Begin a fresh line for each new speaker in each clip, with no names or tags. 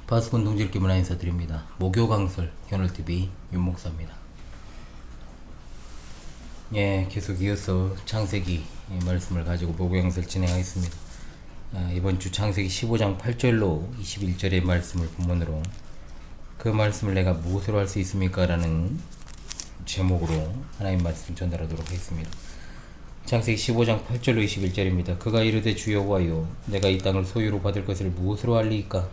파수꾼 동질기 문화 인사드립니다. 목요 강설 현울TV 윤목사입니다. 예, 계속 이어서 창세기 말씀을 가지고 목요 강설 진행하겠습니다. 이번 주 창세기 15장 8절로 21절의 말씀을 본문으로 그 말씀을 내가 무엇으로 할 수 있습니까? 라는 제목으로 하나님 말씀 전달하도록 하겠습니다. 창세기 15장 8절로 21절입니다. 그가 이르되 주 여호와여, 내가 이 땅을 소유로 받을 것을 무엇으로 알리이까?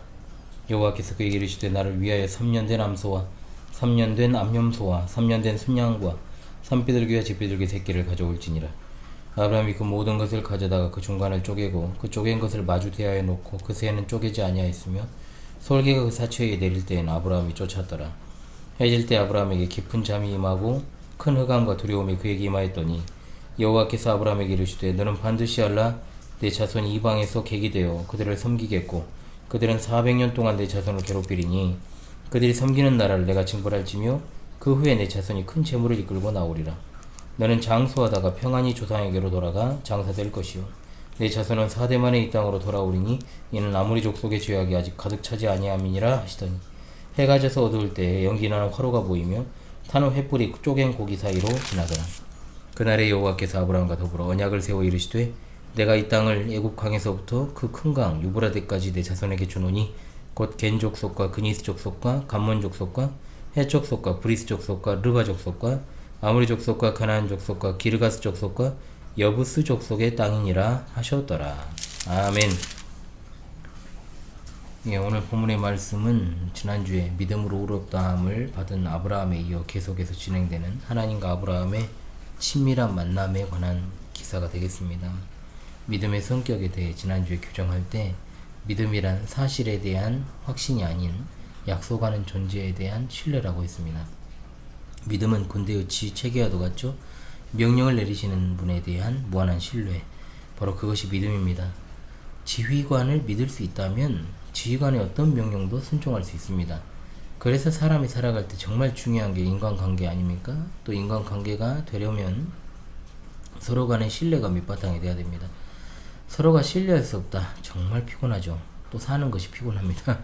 여호와께서 그에게 이르시되 나를 위하여 3년 된 암소와 3년 된 암염소와 3년 된 순양과 산비둘기와 집비둘기 새끼를 가져올지니라. 아브라함이 그 모든 것을 가져다가 그 중간을 쪼개고 그 쪼갠 것을 마주 대하여 놓고 그 새는 쪼개지 아니하였으며 솔개가 그 사체에 내릴 때엔 아브라함이 쫓았더라. 해질 때 아브라함에게 깊은 잠이 임하고 큰 흑암과 두려움이 그에게 임하였더니 여호와께서 아브라함에게 이르시되 너는 반드시 알라. 내 자손이 이방에서 객이 되어 그들을 섬기겠고 그들은 400년 동안 내 자손을 괴롭히리니 그들이 섬기는 나라를 내가 징벌할지며 그 후에 내 자손이 큰 재물을 이끌고 나오리라. 너는 장수하다가 평안히 조상에게로 돌아가 장사될 것이요 내 자손은 4대 만에 이 땅으로 돌아오리니 이는 아무리 족속의 죄악이 아직 가득 차지 아니함이니라 하시더니 해가 져서 어두울 때에 연기나는 화로가 보이며 타는 횃불이 쪼갠 고기 사이로 지나더라. 그날에 여호와께서 아브라함과 더불어 언약을 세워 이르시되 내가 이 땅을 애굽 강에서부터 그 큰 강 유브라데까지 내 자손에게 주노니 곧 겐 족속과 그니스 족속과 감몬 족속과 헷 족속과 브리스 족속과 르바 족속과 아무리 족속과 가나안 족속과 기르가스 족속과 여부스 족속의 땅이니라 하셨더라. 아멘. 예, 오늘 본문의 말씀은 지난주에 믿음으로 의롭다함을 받은 아브라함에 이어 계속해서 진행되는 하나님과 아브라함의 친밀한 만남에 관한 기사가 되겠습니다. 믿음의 성격에 대해 지난주에 규정할 때 믿음이란 사실에 대한 확신이 아닌 약속하는 존재에 대한 신뢰라고 했습니다. 믿음은 군대의 체계와도 같죠. 명령을 내리시는 분에 대한 무한한 신뢰, 바로 그것이 믿음입니다. 지휘관을 믿을 수 있다면 지휘관의 어떤 명령도 순종할 수 있습니다. 그래서 사람이 살아갈 때 정말 중요한 게 인간관계 아닙니까? 또 인간관계가 되려면 서로 간의 신뢰가 밑바탕이 돼야 됩니다. 서로가 신뢰할 수 없다. 정말 피곤하죠. 또 사는 것이 피곤합니다.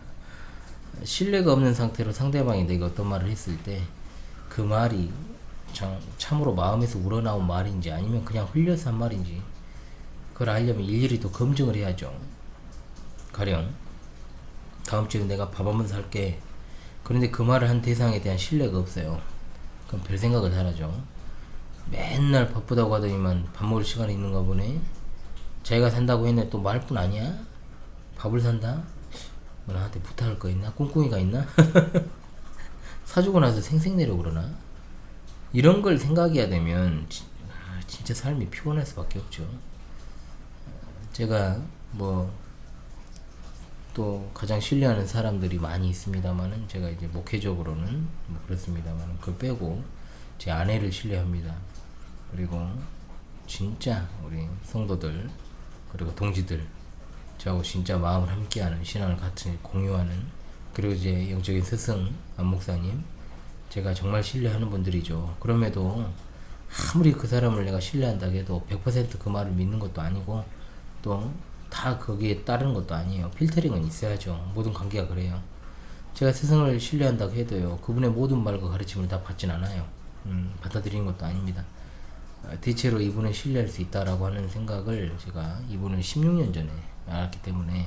신뢰가 없는 상태로 상대방이 내가 어떤 말을 했을 때 그 말이 참으로 마음에서 우러나온 말인지 아니면 그냥 흘려서 한 말인지 그걸 알려면 일일이 또 검증을 해야죠. 가령 다음 주에 내가 밥 한번 살게. 그런데 그 말을 한 대상에 대한 신뢰가 없어요. 그럼 별 생각을 잘하죠. 맨날 바쁘다고 하더니만 밥 먹을 시간이 있는가 보네. 자기가 산다고 했는데 또 말뿐 아니야? 밥을 산다? 뭐 나한테 부탁할 거 있나? 꿍꿍이가 있나? 사주고 나서 생색내려 그러나? 이런 걸 생각해야 되면 진짜 삶이 피곤할 수밖에 없죠. 제가 뭐 또 가장 신뢰하는 사람들이 많이 있습니다만은 제가 이제 목회적으로는 뭐 그렇습니다만은 그걸 빼고 제 아내를 신뢰합니다. 그리고 진짜 우리 성도들 그리고 동지들 저하고 진짜 마음을 함께하는 신앙을 같이 공유하는 그리고 이제 영적인 스승 안 목사님 제가 정말 신뢰하는 분들이죠. 그럼에도 아무리 그 사람을 내가 신뢰한다 해도 100% 그 말을 믿는 것도 아니고 또 다 거기에 따르는 것도 아니에요. 필터링은 있어야죠. 모든 관계가 그래요. 제가 스승을 신뢰한다고 해도요 그분의 모든 말과 가르침을 다 받진 않아요. 받아들이는 것도 아닙니다. 대체로 이분을 신뢰할 수 있다라고 하는 생각을 제가 이분을 16년 전에 알았기 때문에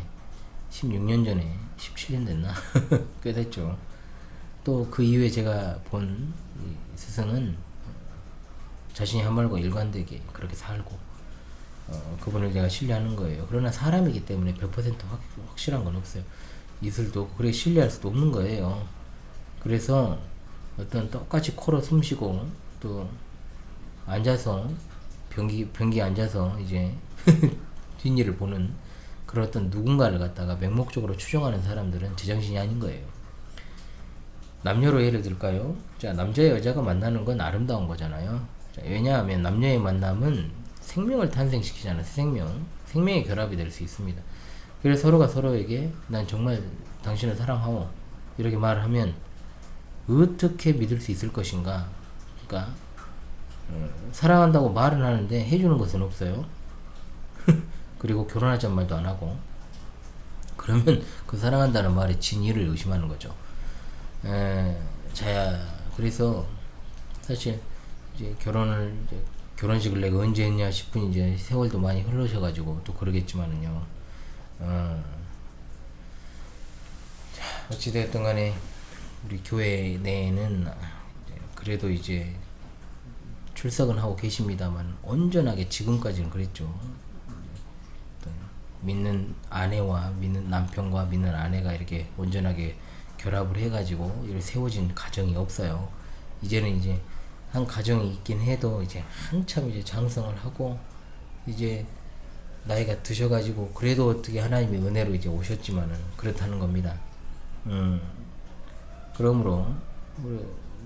16년 전에 17년 됐나? 꽤 됐죠. 또 그 이후에 제가 본 스승은 자신이 한 말과 일관되게 그렇게 살고 그분을 내가 신뢰하는 거예요. 그러나 사람이기 때문에 100% 확실한 건 없어요. 이슬도 그래 신뢰할 수도 없는 거예요. 그래서 어떤 똑같이 코로 숨 쉬고 또 앉아서 변기 앉아서 이제 뒷일을 보는 그런 어떤 누군가를 갖다가 맹목적으로 추종하는 사람들은 제정신이 아닌 거예요. 남녀로 예를 들까요? 자, 남자 여자가 만나는 건 아름다운 거잖아요. 자, 왜냐하면 남녀의 만남은 생명을 탄생시키잖아요. 생명의 결합이 될 수 있습니다. 그래서 서로가 서로에게 난 정말 당신을 사랑하오 이렇게 말을 하면 어떻게 믿을 수 있을 것인가. 그러니까 사랑한다고 말은 하는데 해주는 것은 없어요. 그리고 결혼하자는 말도 안 하고 그러면 그 사랑한다는 말에 진위를 의심하는 거죠. 자야, 그래서 사실 이제 결혼식을 내가 언제 했냐 싶은 이제 세월도 많이 흘러셔가지고 또 그러겠지만은요. 어찌되었든 간에 우리 교회 내에는 그래도 이제 출석은 하고 계십니다만 온전하게 지금까지는 그랬죠. 믿는 아내와 믿는 남편과 믿는 아내가 이렇게 온전하게 결합을 해가지고 이렇게 세워진 가정이 없어요. 이제는 이제 한 가정이 있긴 해도 이제 한참 이제 장성을 하고 이제 나이가 드셔가지고 그래도 어떻게 하나님의 은혜로 이제 오셨지만은 그렇다는 겁니다. 그러므로 우리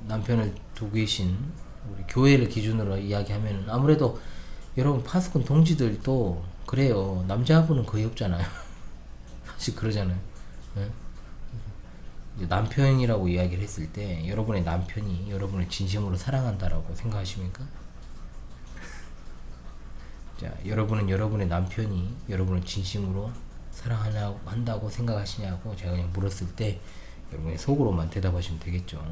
남편을 두고 계신 우리 교회를 기준으로 이야기하면 아무래도 여러분 파수꾼 동지들도 그래요. 남자분은 거의 없잖아요. 사실 그러잖아요. 예? 이제 남편이라고 이야기를 했을 때 여러분의 남편이 여러분을 진심으로 사랑한다라고 생각하십니까? 자, 여러분은 여러분의 남편이 여러분을 진심으로 사랑한다고 생각하시냐고 제가 그냥 물었을 때 여러분의 속으로만 대답하시면 되겠죠.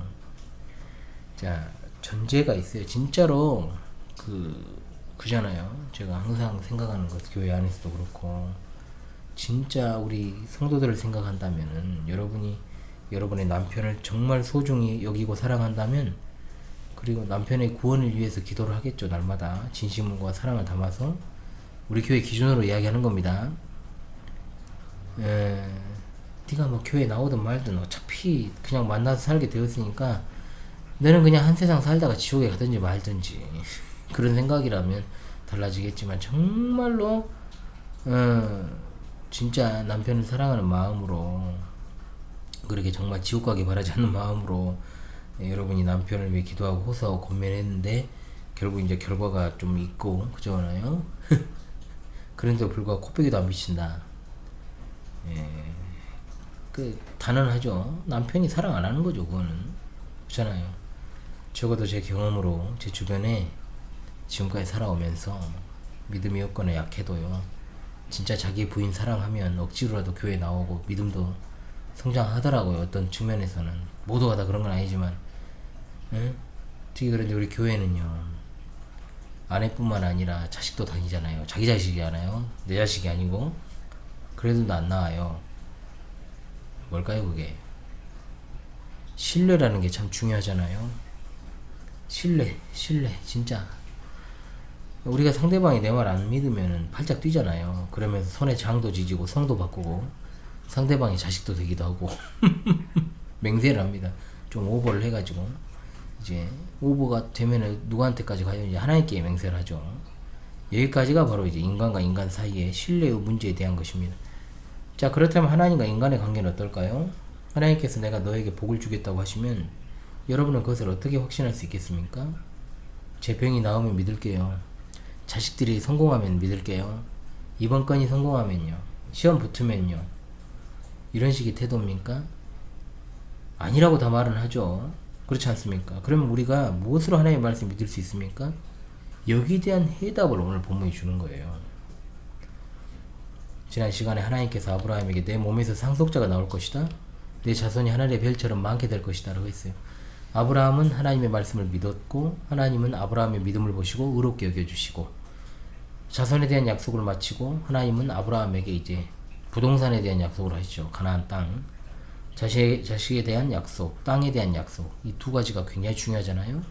자, 전제가 있어요. 진짜로 그잖아요. 제가 항상 생각하는 것, 교회 안에서도 그렇고, 진짜 우리 성도들을 생각한다면은 여러분이 여러분의 남편을 정말 소중히 여기고 사랑한다면, 그리고 남편의 구원을 위해서 기도를 하겠죠. 날마다 진심과 사랑을 담아서 우리 교회 기준으로 이야기하는 겁니다. 네가 뭐 교회 나오든 말든 어차피 그냥 만나서 살게 되었으니까 너는 그냥 한 세상 살다가 지옥에 가든지 말든지 그런 생각이라면 달라지겠지만, 정말로 진짜 남편을 사랑하는 마음으로, 그렇게 정말 지옥 가기 바라지 않는 마음으로 여러분이 남편을 위해 기도하고 호소하고 고민했는데 결국 이제 결과가 좀 있고 그러잖아요. 그런데도 불구하고 코빼기도 안 비친다. 단언하죠. 남편이 사랑 안 하는 거죠. 그거는 그렇잖아요. 적어도 제 경험으로 제 주변에 지금까지 살아오면서 믿음이 없거나 약해도요, 진짜 자기 부인 사랑하면 억지로라도 교회 나오고 믿음도 성장하더라고요. 어떤 측면에서는. 모두가 다 그런 건 아니지만, 특히 그런데 우리 교회는요, 아내뿐만 아니라 자식도 다니잖아요. 자기 자식이잖아요. 내 자식이 아니고. 그래도 안 나와요. 뭘까요, 그게? 신뢰라는 게 참 중요하잖아요. 신뢰, 진짜. 우리가 상대방이 내 말 안 믿으면 팔짝 뛰잖아요. 그러면서 손에 장도 지지고 성도 바꾸고 상대방이 자식도 되기도 하고 맹세를 합니다. 좀 오버를 해가지고 이제 오버가 되면은 누구한테까지 가요? 이제 하나님께 맹세를 하죠. 여기까지가 바로 이제 인간과 인간 사이의 신뢰의 문제에 대한 것입니다. 자, 그렇다면 하나님과 인간의 관계는 어떨까요? 하나님께서 내가 너에게 복을 주겠다고 하시면 여러분은 그것을 어떻게 확신할 수 있겠습니까? 제 병이 나으면 믿을게요. 자식들이 성공하면 믿을게요. 이번 건이 성공하면요. 시험 붙으면요. 이런 식의 태도입니까? 아니라고 다 말은 하죠. 그렇지 않습니까? 그러면 우리가 무엇으로 하나님의 말씀을 믿을 수 있습니까? 여기에 대한 해답을 오늘 본문이 주는 거예요. 지난 시간에 하나님께서 아브라함에게 내 몸에서 상속자가 나올 것이다. 내 자손이 하늘의 별처럼 많게 될 것이다 라고 했어요. 아브라함은 하나님의 말씀을 믿었고, 하나님은 아브라함의 믿음을 보시고 의롭게 여겨주시고, 자손에 대한 약속을 마치고 하나님은 아브라함에게 이제 부동산에 대한 약속을 하시죠. 가나안 땅, 자식에 대한 약속, 땅에 대한 약속, 이 두 가지가 굉장히 중요하잖아요.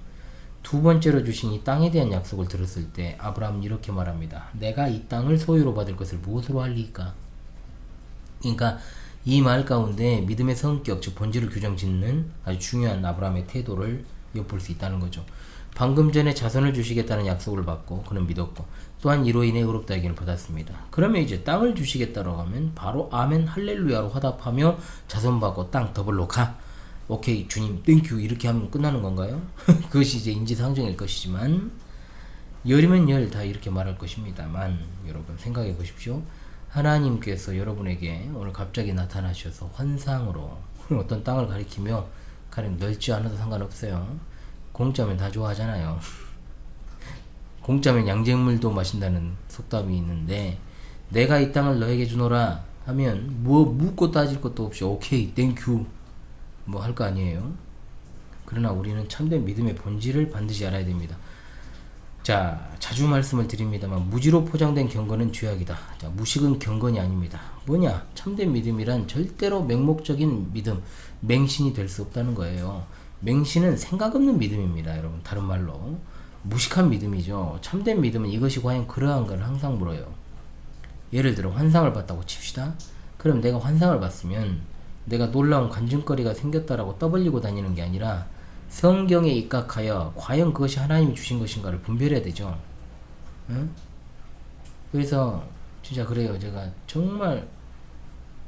두 번째로 주신 이 땅에 대한 약속을 들었을 때 아브라함은 이렇게 말합니다. 내가 이 땅을 소유로 받을 것을 무엇으로 할리까? 그러니까 이 말 가운데 믿음의 성격, 즉 본질을 규정짓는 아주 중요한 아브라함의 태도를 엿볼 수 있다는 거죠. 방금 전에 자손을 주시겠다는 약속을 받고 그는 믿었고, 또한 이로 인해 의롭다 여김을 받았습니다. 그러면 이제 땅을 주시겠다고 하면 바로 아멘 할렐루야로 화답하며 자손 받고 땅 더블로 가. 오케이 주님 땡큐 이렇게 하면 끝나는 건가요? 그것이 이제 인지상정일 것이지만, 열이면 열 다 이렇게 말할 것입니다만, 여러분 생각해 보십시오. 하나님께서 여러분에게 오늘 갑자기 나타나셔서 환상으로 어떤 땅을 가리키며, 가령 넓지 않아도 상관없어요. 공짜면 다 좋아하잖아요. 공짜면 양잿물도 마신다는 속담이 있는데, 내가 이 땅을 너에게 주노라, 하면 뭐 묻고 따질 것도 없이 오케이 땡큐 뭐 할 거 아니에요. 그러나 우리는 참된 믿음의 본질을 반드시 알아야 됩니다. 자, 자주 말씀을 드립니다만 무지로 포장된 경건은 죄악이다. 자, 무식은 경건이 아닙니다. 뭐냐? 참된 믿음이란 절대로 맹목적인 믿음, 맹신이 될 수 없다는 거예요. 맹신은 생각 없는 믿음입니다, 여러분. 다른 말로 무식한 믿음이죠. 참된 믿음은 이것이 과연 그러한가를 항상 물어요. 예를 들어 환상을 봤다고 칩시다. 그럼 내가 환상을 봤으면 내가 놀라운 간증거리가 생겼다라고 떠벌리고 다니는 게 아니라 성경에 입각하여 과연 그것이 하나님이 주신 것인가를 분별해야 되죠. 응? 그래서 진짜 그래요. 제가 정말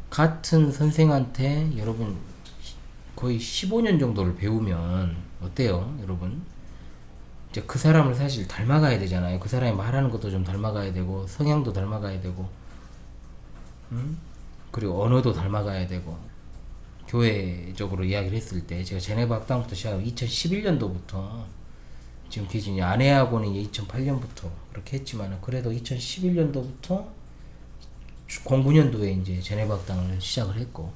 같은 선생한테 여러분 거의 15년 정도를 배우면 어때요, 여러분? 이제 그 사람을 사실 닮아가야 되잖아요. 그 사람이 말하는 것도 좀 닮아가야 되고 성향도 닮아가야 되고, 응? 그리고 언어도 닮아가야 되고. 교회적으로 이야기를 했을 때 제가 제네바 학당부터 시작하고 2011년도부터 지금 기준이 아내하고는 2008년부터 그렇게 했지만 그래도 2011년도부터 09년도에 이제 제네바 학당을 시작을 했고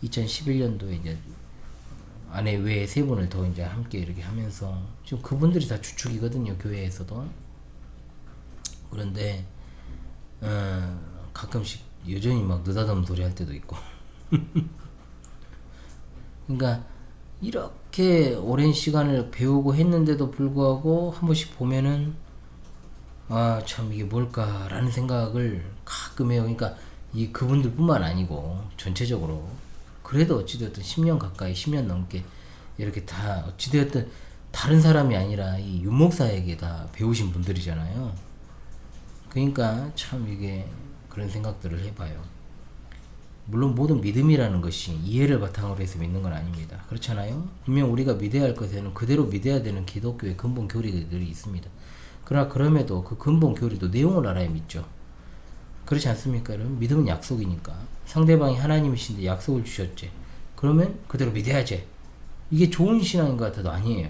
2011년도에 이제 아내 외에 세 분을 더 이제 함께 이렇게 하면서 지금 그분들이 다 주축이거든요, 교회에서도. 그런데 가끔씩 여전히 막 느닷없는 소리 할 때도 있고 그러니까 이렇게 오랜 시간을 배우고 했는데도 불구하고 한 번씩 보면은 아 참 이게 뭘까라는 생각을 가끔 해요. 그러니까 이 그분들뿐만 아니고 전체적으로 그래도 어찌되었든 10년 가까이 10년 넘게 이렇게 다 어찌되었든 다른 사람이 아니라 이 윤목사에게 다 배우신 분들이잖아요. 그러니까 참 이게 그런 생각들을 해봐요. 물론 모든 믿음이라는 것이 이해를 바탕으로 해서 믿는 건 아닙니다. 그렇잖아요? 분명 우리가 믿어야 할 것에는 그대로 믿어야 되는 기독교의 근본 교리들이 있습니다. 그러나 그럼에도 그 근본 교리도 내용을 알아야 믿죠. 그렇지 않습니까? 여러분? 믿음은 약속이니까. 상대방이 하나님이신데 약속을 주셨지. 그러면 그대로 믿어야지. 이게 좋은 신앙인 것 같아도 아니에요.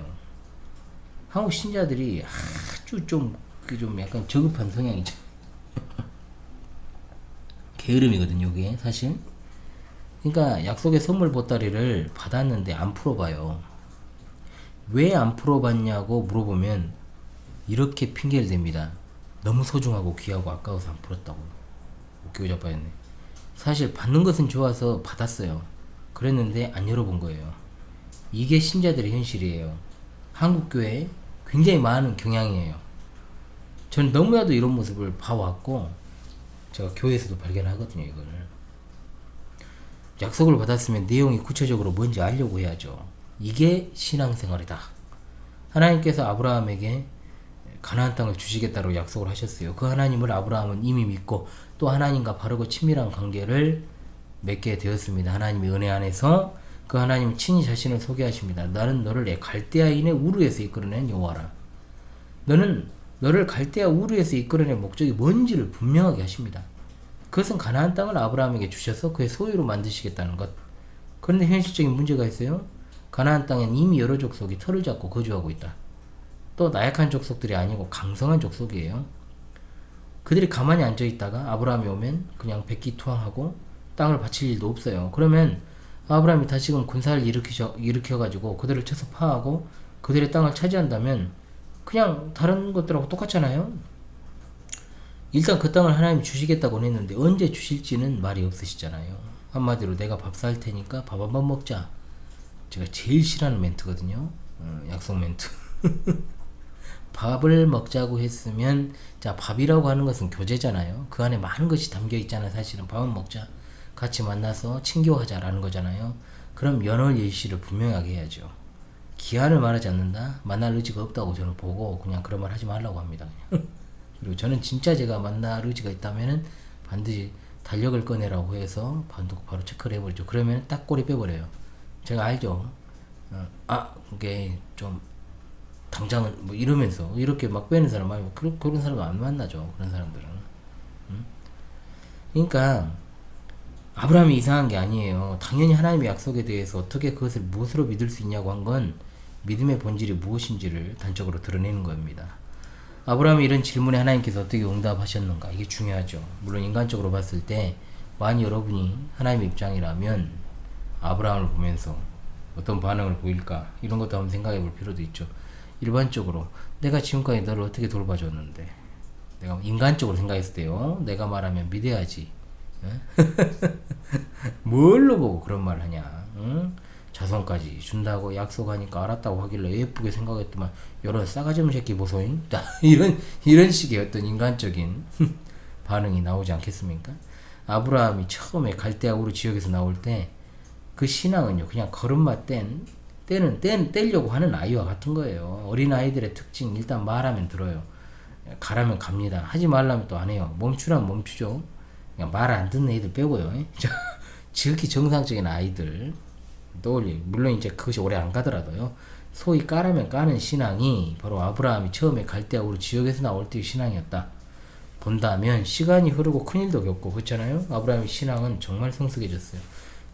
한국 신자들이 아주 좀 약간 저급한 성향이죠. 게으름이거든요, 이게 사실. 그러니까 약속의 선물 보따리를 받았는데 안 풀어봐요. 왜 안 풀어봤냐고 물어보면 이렇게 핑계를 댑니다. 너무 소중하고 귀하고 아까워서 안 풀었다고. 웃기고 자빠졌네. 사실 받는 것은 좋아서 받았어요. 그랬는데 안 열어본 거예요. 이게 신자들의 현실이에요. 한국교회에 굉장히 많은 경향이에요. 저는 너무나도 이런 모습을 봐왔고 제가 교회에서도 발견하거든요, 이거를. 약속을 받았으면 내용이 구체적으로 뭔지 알려고 해야죠. 이게 신앙생활이다. 하나님께서 아브라함에게 가나안 땅을 주시겠다고 약속을 하셨어요. 그 하나님을 아브라함은 이미 믿고 또 하나님과 바르고 친밀한 관계를 맺게 되었습니다. 하나님의 은혜 안에서 그 하나님은 친히 자신을 소개하십니다. 나는 너를 갈대아인의 우르에서 이끌어낸 여호와라. 너를 갈대아 우르에서 이끌어낸 목적이 뭔지를 분명하게 하십니다. 그것은 가나안 땅을 아브라함에게 주셔서 그의 소유로 만드시겠다는 것. 그런데 현실적인 문제가 있어요. 가나안 땅엔 이미 여러 족속이 터를 잡고 거주하고 있다. 또 나약한 족속들이 아니고 강성한 족속이에요. 그들이 가만히 앉아있다가 아브라함이 오면 그냥 백기투항하고 땅을 바칠 일도 없어요. 그러면 아브라함이 다시금 군사를 일으켜가지고 그들을 쳐서 파하고 그들의 땅을 차지한다면 그냥 다른 것들하고 똑같잖아요. 일단 그 땅을 하나님이 주시겠다고 했는데 언제 주실지는 말이 없으시잖아요. 한마디로 내가 밥 살 테니까 밥 한 번 먹자. 제가 제일 싫어하는 멘트거든요. 약속 멘트. 밥을 먹자고 했으면 자 밥이라고 하는 것은 교제잖아요. 그 안에 많은 것이 담겨 있잖아요. 사실은 밥은 먹자. 같이 만나서 친교하자라는 거잖아요. 그럼 연월 일시를 분명하게 해야죠. 기한을 말하지 않는다? 만날 의지가 없다고 저는 보고 그냥 그런 말 하지 말라고 합니다. 그냥. 그리고 저는 진짜 제가 만날 의지가 있다면은 반드시 달력을 꺼내라고 해서 바로 체크를 해버리죠. 그러면 딱 꼬리 빼버려요. 제가 알죠. 그게 좀 당장은 뭐 이러면서 이렇게 막 빼는 사람 말고 그런 사람 안 만나죠. 그런 사람들은. 그러니까 아브라함이 이상한 게 아니에요. 당연히 하나님의 약속에 대해서 어떻게 그것을 무엇으로 믿을 수 있냐고 한 건 믿음의 본질이 무엇인지를 단적으로 드러내는 겁니다. 아브라함이 이런 질문에 하나님께서 어떻게 응답하셨는가? 이게 중요하죠. 물론 인간적으로 봤을 때 만약 여러분이 하나님의 입장이라면 아브라함을 보면서 어떤 반응을 보일까? 이런 것도 한번 생각해 볼 필요도 있죠. 일반적으로 내가 지금까지 너를 어떻게 돌봐줬는데, 내가 인간적으로 생각했을 때요, 내가 말하면 믿어야지. 뭘로 보고 그런 말 하냐? 응? 자손까지 준다고 약속하니까 알았다고 하길래 예쁘게 생각했더만 여러 싸가지 없는 새끼 보소잉. 이런 식의 어떤 인간적인 반응이 나오지 않겠습니까? 아브라함이 처음에 갈대아 우르 지역에서 나올 때 그 신앙은요, 그냥 걸음마 때는 떼려고 하는 아이와 같은 거예요. 어린 아이들의 특징, 일단 말하면 들어요. 가라면 갑니다. 하지 말라면 또 안 해요. 멈추라면 멈추죠. 그냥 말 안 듣는 애들 빼고요. 지극히 정상적인 아이들 떠올려. 물론 이제 그것이 오래 안 가더라도요. 소위 까라면 까는 신앙이 바로 아브라함이 처음에 갈대아 우르 지역에서 나올 때의 신앙이었다. 본다면 시간이 흐르고 큰일도 겪고 그렇잖아요. 아브라함의 신앙은 정말 성숙해졌어요.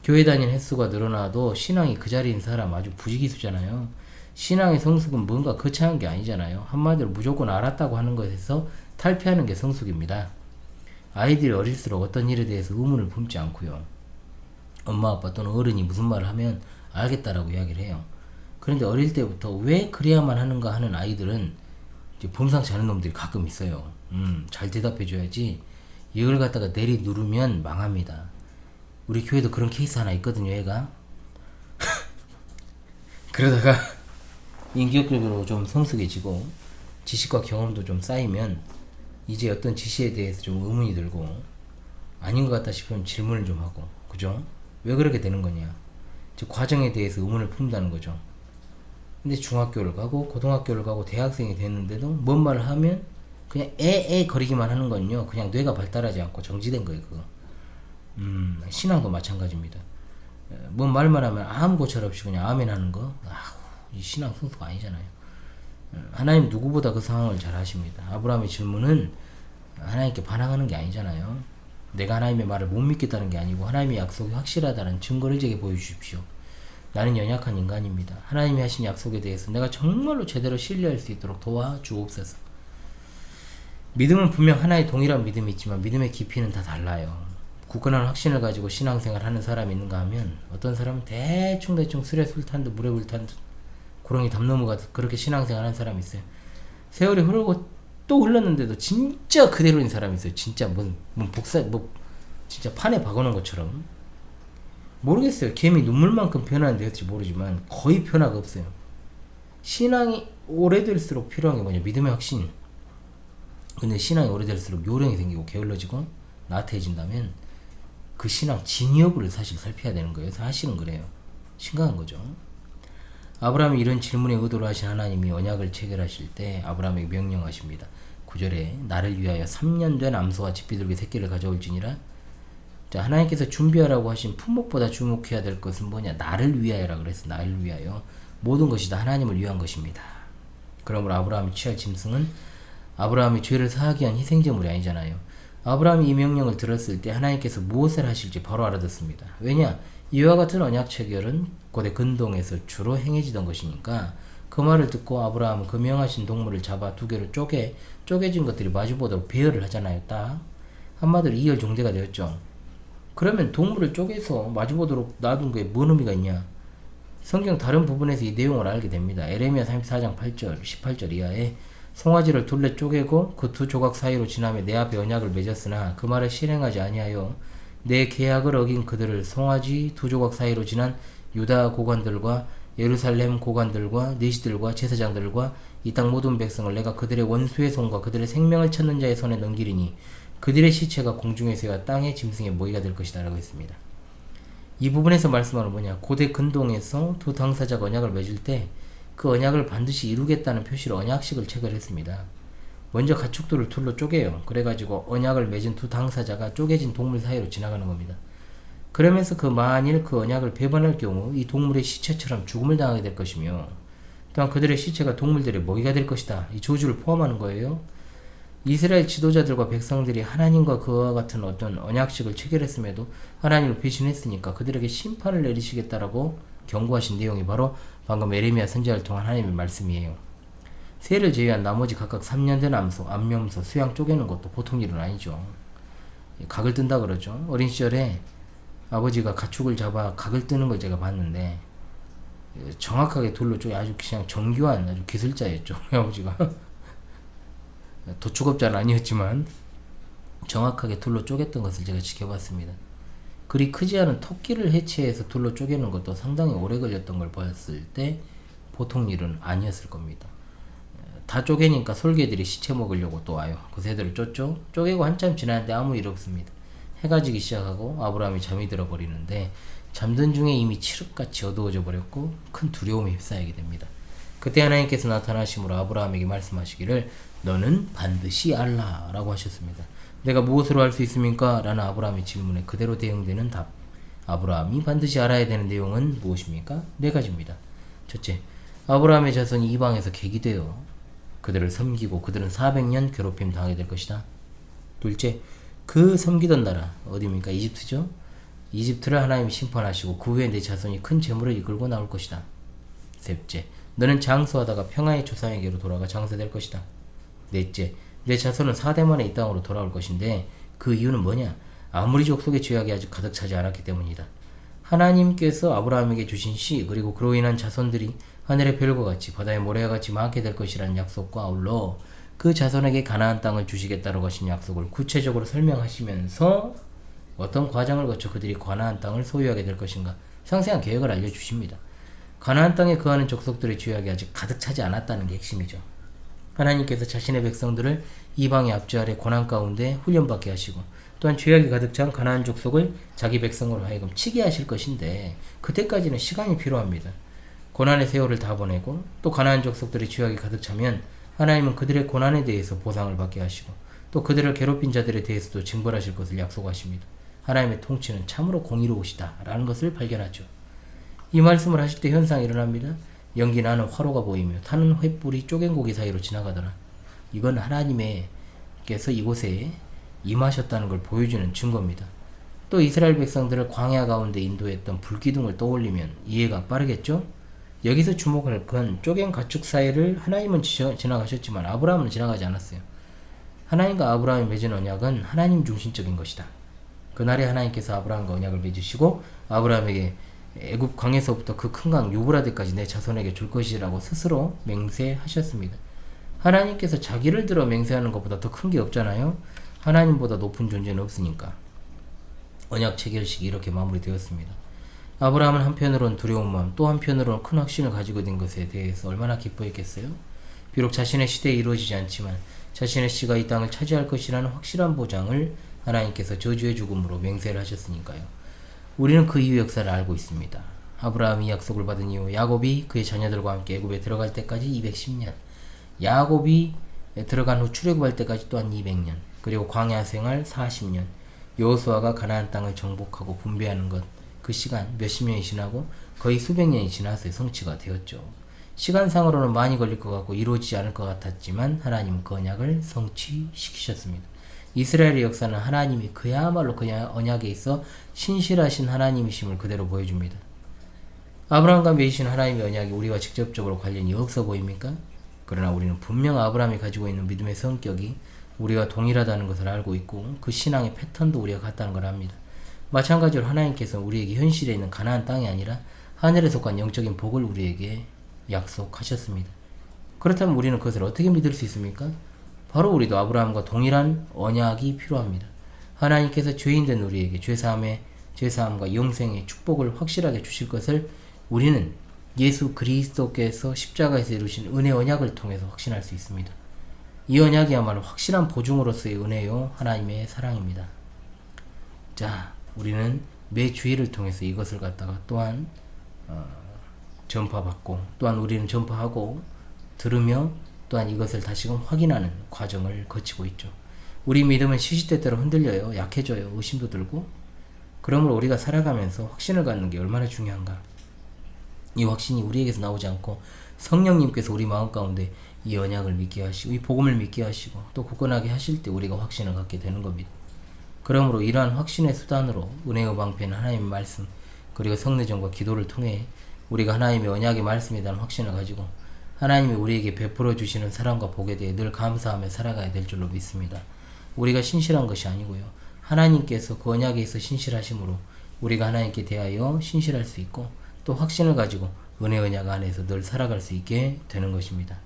교회 다니는 횟수가 늘어나도 신앙이 그 자리인 사람 아주 부지기수잖아요. 신앙의 성숙은 뭔가 거창한 게 아니잖아요. 한마디로 무조건 알았다고 하는 것에서 탈피하는 게 성숙입니다. 아이들이 어릴수록 어떤 일에 대해서 의문을 품지 않고요. 엄마 아빠 또는 어른이 무슨 말을 하면 알겠다라고 이야기를 해요. 그런데 어릴 때부터 왜 그래야만 하는가 하는 아이들은 이제 범상치 않은 놈들이 가끔 있어요. 잘 대답해줘야지 이걸 갖다가 내리 누르면 망합니다. 우리 교회도 그런 케이스 하나 있거든요, 얘가. 그러다가 인격적으로 좀 성숙해지고 지식과 경험도 좀 쌓이면 이제 어떤 지시에 대해서 좀 의문이 들고 아닌 것 같다 싶으면 질문을 좀 하고, 그죠? 왜 그렇게 되는 거냐? 즉 과정에 대해서 의문을 품는다는 거죠. 근데 중학교를 가고 고등학교를 가고 대학생이 됐는데도 뭔 말을 하면 그냥 거리기만 하는 건요, 그냥 뇌가 발달하지 않고 정지된 거예요, 그거. 신앙도 마찬가지입니다. 뭔 말만 하면 아무 고찰 없이 그냥 아멘 하는 거, 이 신앙 성수가 아니잖아요. 하나님 누구보다 그 상황을 잘 아십니다. 아브라함의 질문은 하나님께 반항하는 게 아니잖아요. 내가 하나님의 말을 못 믿겠다는 게 아니고 하나님의 약속이 확실하다는 증거를 제게 보여주십시오. 나는 연약한 인간입니다. 하나님이 하신 약속에 대해서 내가 정말로 제대로 신뢰할 수 있도록 도와주옵소서. 믿음은 분명 하나의 동일한 믿음이 있지만 믿음의 깊이는 다 달라요. 굳건한 확신을 가지고 신앙생활 하는 사람이 있는가 하면 어떤 사람은 대충 술에 술 탄 듯 물에 불 탄 듯 고렁이 담 넘어가듯 그렇게 신앙생활 하는 사람이 있어요. 세월이 흐르고 또 흘렀는데도 진짜 그대로인 사람이 있어요. 진짜 진짜 판에 박아놓은 것처럼. 모르겠어요. 개미 눈물만큼 변화는 될지 모르지만 거의 변화가 없어요. 신앙이 오래될수록 필요한 게 뭐냐? 믿음의 확신. 근데 신앙이 오래될수록 요령이 생기고 게을러지고 나태해진다면 그 신앙 진위 여부를 사실 살펴야 되는 거예요. 사실은 그래요. 심각한 거죠. 아브라함이 이런 질문에 의도로 하신 하나님이 언약을 체결하실 때 아브라함에게 명령하십니다. 9절에 나를 위하여 3년 된 암소와 집비둘기 새끼를 가져올지니라. 자, 하나님께서 준비하라고 하신 품목보다 주목해야 될 것은 뭐냐? 나를 위하여라 그래서 나를 위하여 모든 것이 다 하나님을 위한 것입니다. 그러므로 아브라함이 취할 짐승은 아브라함이 죄를 사하기 위한 희생제물이 아니잖아요. 아브라함이 이 명령을 들었을 때 하나님께서 무엇을 하실지 바로 알아듣습니다. 왜냐? 이와 같은 언약 체결은 고대 근동에서 주로 행해지던 것이니까 그 말을 듣고 아브라함은 그 명하신 동물을 잡아 두 개로 쪼개진 것들이 마주보도록 배열을 하잖아요. 딱 한마디로 이열 종대가 되었죠. 그러면 동물을 쪼개서 마주보도록 놔둔 게 뭔 의미가 있냐? 성경 다른 부분에서 이 내용을 알게 됩니다. 에레미야 34장 8절 18절 이하에 송아지를 둘레 쪼개고 그 두 조각 사이로 지나며 내 앞에 언약을 맺었으나 그 말을 실행하지 아니하여 내 계약을 어긴 그들을 송아지 두 조각 사이로 지난 유다 고관들과 예루살렘 고관들과 내시들과 제사장들과 이 땅 모든 백성을 내가 그들의 원수의 손과 그들의 생명을 찾는 자의 손에 넘기리니 그들의 시체가 공중에서와 땅의 짐승의 모이가 될 것이다 라고 했습니다. 이 부분에서 말씀하는 뭐냐? 고대 근동에서 두 당사자가 언약을 맺을 때 그 언약을 반드시 이루겠다는 표시로 언약식을 체결했습니다. 먼저 가축들을 둘로 쪼개요. 그래가지고 언약을 맺은 두 당사자가 쪼개진 동물 사이로 지나가는 겁니다. 그러면서 만일 그 언약을 배반할 경우 이 동물의 시체처럼 죽음을 당하게 될 것이며 또한 그들의 시체가 동물들의 먹이가 될 것이다. 이 조주를 포함하는 거예요. 이스라엘 지도자들과 백성들이 하나님과 그와 같은 어떤 언약식을 체결했음에도 하나님을 배신했으니까 그들에게 심판을 내리시겠다라고 경고하신 내용이 바로 방금 에레미야 선지자를 통한 하나님의 말씀이에요. 새를 제외한 나머지 각각 3년 된 암소, 암염소, 수양 쪼개는 것도 보통 일은 아니죠. 각을 뜬다 그러죠. 어린 시절에 아버지가 가축을 잡아 각을 뜨는 걸 제가 봤는데 정확하게 돌로 쪼개 아주 그냥 정교한 아주 기술자였죠. 우리 아버지가 도축업자는 아니었지만 정확하게 돌로 쪼갰던 것을 제가 지켜봤습니다. 그리 크지 않은 토끼를 해체해서 돌로 쪼개는 것도 상당히 오래 걸렸던 걸 봤을 때 보통 일은 아니었을 겁니다. 다 쪼개니까 솔개들이 시체 먹으려고 또 와요. 그 새들을 쫓죠. 쪼개고 한참 지났는데 아무 일 없습니다. 해가 지기 시작하고 아브라함이 잠이 들어버리는데 잠든 중에 이미 칠흑같이 어두워져 버렸고 큰 두려움에 휩싸이게 됩니다. 그때 하나님께서 나타나심으로 아브라함에게 말씀하시기를 너는 반드시 알라 라고 하셨습니다. 내가 무엇으로 알 수 있습니까? 라는 아브라함의 질문에 그대로 대응되는 답. 아브라함이 반드시 알아야 되는 내용은 무엇입니까? 네 가지입니다. 첫째, 아브라함의 자손이 이방에서 객이되어 그들을 섬기고 그들은 400년 괴롭힘 당하게 될 것이다. 둘째, 그 섬기던 나라 어디입니까? 이집트죠. 이집트를 하나님이 심판하시고 그 후에 내 자손이 큰 재물을 이끌고 나올 것이다. 셋째, 너는 장수하다가 평화의 조상에게로 돌아가 장수될 것이다. 넷째, 내 자손은 4대 만에 이 땅으로 돌아올 것인데 그 이유는 뭐냐? 아무리 족속의 죄악이 아직 가득 차지 않았기 때문이다. 하나님께서 아브라함에게 주신 씨 그리고 그로 인한 자손들이 하늘의 별과 같이 바다의 모래와 같이 많게 될 것이라는 약속과 아울러 그 자손에게 가나안 땅을 주시겠다고 하신 약속을 구체적으로 설명하시면서 어떤 과정을 거쳐 그들이 가나안 땅을 소유하게 될 것인가 상세한 계획을 알려주십니다. 가나안 땅에 거하는 족속들의 죄악이 아직 가득 차지 않았다는 게 핵심이죠. 하나님께서 자신의 백성들을 이방의 압제 아래 고난 가운데 훈련받게 하시고 또한 죄악이 가득 찬 가나안 족속을 자기 백성으로 하여금 치게 하실 것인데 그때까지는 시간이 필요합니다. 고난의 세월을 다 보내고 또 가나안 족속들의 죄악이 가득 차면 하나님은 그들의 고난에 대해서 보상을 받게 하시고 또 그들을 괴롭힌 자들에 대해서도 징벌하실 것을 약속하십니다. 하나님의 통치는 참으로 공의로우시다 라는 것을 발견하죠. 이 말씀을 하실 때 현상이 일어납니다. 연기 나는 화로가 보이며 타는 횃불이 쪼갠 고기 사이로 지나가더라. 이건 하나님께서 이곳에 임하셨다는 걸 보여주는 증거입니다. 또 이스라엘 백성들을 광야 가운데 인도했던 불기둥을 떠올리면 이해가 빠르겠죠? 여기서 주목할 건 쪼갠 가축 사이를 하나님은 지나가셨지만 아브라함은 지나가지 않았어요. 하나님과 아브라함이 맺은 언약은 하나님 중심적인 것이다. 그날에 하나님께서 아브라함과 언약을 맺으시고 아브라함에게 애굽 광에서부터 그 큰 강 유브라데까지 내 자손에게 줄 것이라고 스스로 맹세하셨습니다. 하나님께서 자기를 들어 맹세하는 것보다 더 큰 게 없잖아요. 하나님보다 높은 존재는 없으니까. 언약 체결식이 이렇게 마무리되었습니다. 아브라함은 한편으로는 두려운 마음 또 한편으로는 큰 확신을 가지고 된 것에 대해서 얼마나 기뻐했겠어요? 비록 자신의 시대에 이루어지지 않지만 자신의 씨가 이 땅을 차지할 것이라는 확실한 보장을 하나님께서 저주의 죽음으로 맹세를 하셨으니까요. 우리는 그 이후 역사를 알고 있습니다. 아브라함이 약속을 받은 이후 야곱이 그의 자녀들과 함께 애굽에 들어갈 때까지 210년, 야곱이 들어간 후 출애굽할 때까지 또한 200년, 그리고 광야 생활 40년, 여호수아가 가나안 땅을 정복하고 분배하는 것, 그 시간 몇십 년이 지나고 거의 수백 년이 지나서 성취가 되었죠. 시간상으로는 많이 걸릴 것 같고 이루어지지 않을 것 같았지만 하나님은 그 언약을 성취시키셨습니다. 이스라엘의 역사는 하나님이 그야말로 그 언약에 있어 신실하신 하나님이심을 그대로 보여줍니다. 아브라함과 맺으신 하나님의 언약이 우리와 직접적으로 관련이 없어 보입니까? 그러나 우리는 분명 아브라함이 가지고 있는 믿음의 성격이 우리와 동일하다는 것을 알고 있고 그 신앙의 패턴도 우리가 같다는 걸 압니다. 마찬가지로 하나님께서는 우리에게 현실에 있는 가나안 땅이 아니라 하늘에 속한 영적인 복을 우리에게 약속하셨습니다. 그렇다면 우리는 그것을 어떻게 믿을 수 있습니까? 바로 우리도 아브라함과 동일한 언약이 필요합니다. 하나님께서 죄인된 우리에게 죄사함과 영생의 축복을 확실하게 주실 것을 우리는 예수 그리스도께서 십자가에서 이루신 은혜 언약을 통해서 확신할 수 있습니다. 이 언약이야말로 확실한 보증으로서의 은혜요 하나님의 사랑입니다. 자, 우리는 매 주일을 통해서 이것을 갖다가 또한 전파받고 또한 우리는 전파하고 들으며 또한 이것을 다시금 확인하는 과정을 거치고 있죠. 우리 믿음은 시시때때로 흔들려요. 약해져요. 의심도 들고. 그러므로 우리가 살아가면서 확신을 갖는 게 얼마나 중요한가. 이 확신이 우리에게서 나오지 않고 성령님께서 우리 마음 가운데 이 언약을 믿게 하시고 이 복음을 믿게 하시고 또 굳건하게 하실 때 우리가 확신을 갖게 되는 겁니다. 그러므로 이러한 확신의 수단으로 은혜의 방패는 하나님의 말씀 그리고 성례전과 기도를 통해 우리가 하나님의 언약의 말씀에 대한 확신을 가지고 하나님이 우리에게 베풀어 주시는 사랑과 복에 대해 늘 감사하며 살아가야 될 줄로 믿습니다. 우리가 신실한 것이 아니고요. 하나님께서 그 언약에 있어 신실하심으로 우리가 하나님께 대하여 신실할 수 있고 또 확신을 가지고 은혜 언약 안에서 늘 살아갈 수 있게 되는 것입니다.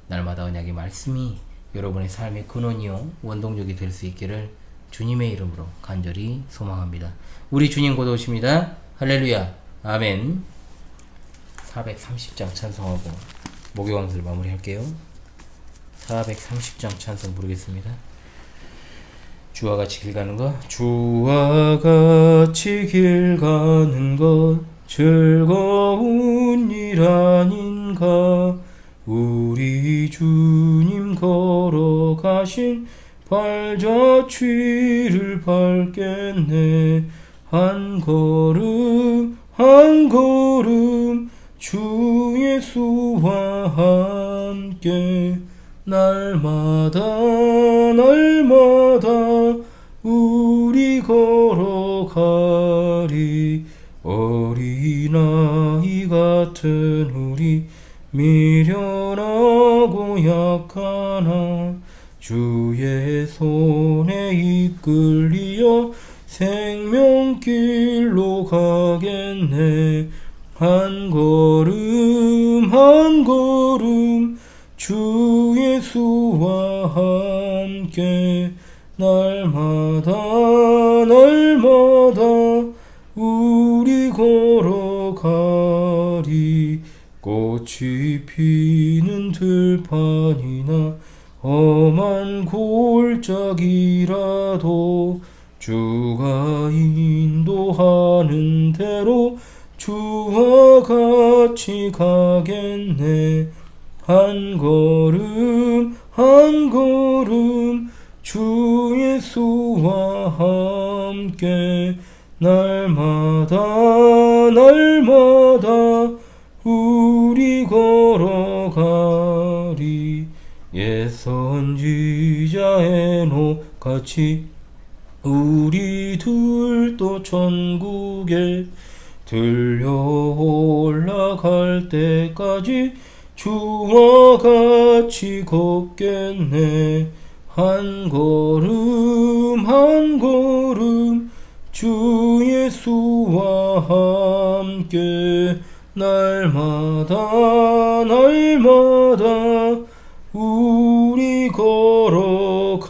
날마다 언약의 말씀이 여러분의 삶의 근원이요 원동력이 될 수 있기를 주님의 이름으로 간절히 소망합니다. 우리 주님 곧 오십니다. 할렐루야. 아멘. 430장 찬송하고 목요강설 마무리할게요. 430장 찬송 부르겠습니다. 주와 같이 길 가는 것, 주와 같이 길 가는 것 즐거운 일 아닌가. 우리 주님 걸어가신 발자취를 밟겠네. 한 걸음 한 걸음 주 예수와 함께 날마다 날마다 우리 걸어가리. 어린아이 같은 우리 미련하고 약하나 주의 손에 이끌리어 생명길로 가겠네. 한 걸음 한 걸음 주 예수와 함께 날마다 날마다 우리 걸어가리. 꽃이 피는 들판이나 험한 골짜기라도 주가 인도하는 대로 주와 같이 가겠네. 한 걸음 한 걸음 주 예수와 함께 날마다 날마다 우리 걸어가리. 옛 선지자 에녹같이 우리들도 천국에 들려 올라갈 때까지 주와 같이 걷겠네. 한 걸음 한 걸음 주 예수와 함께 날마다 날마다 우리 걸어가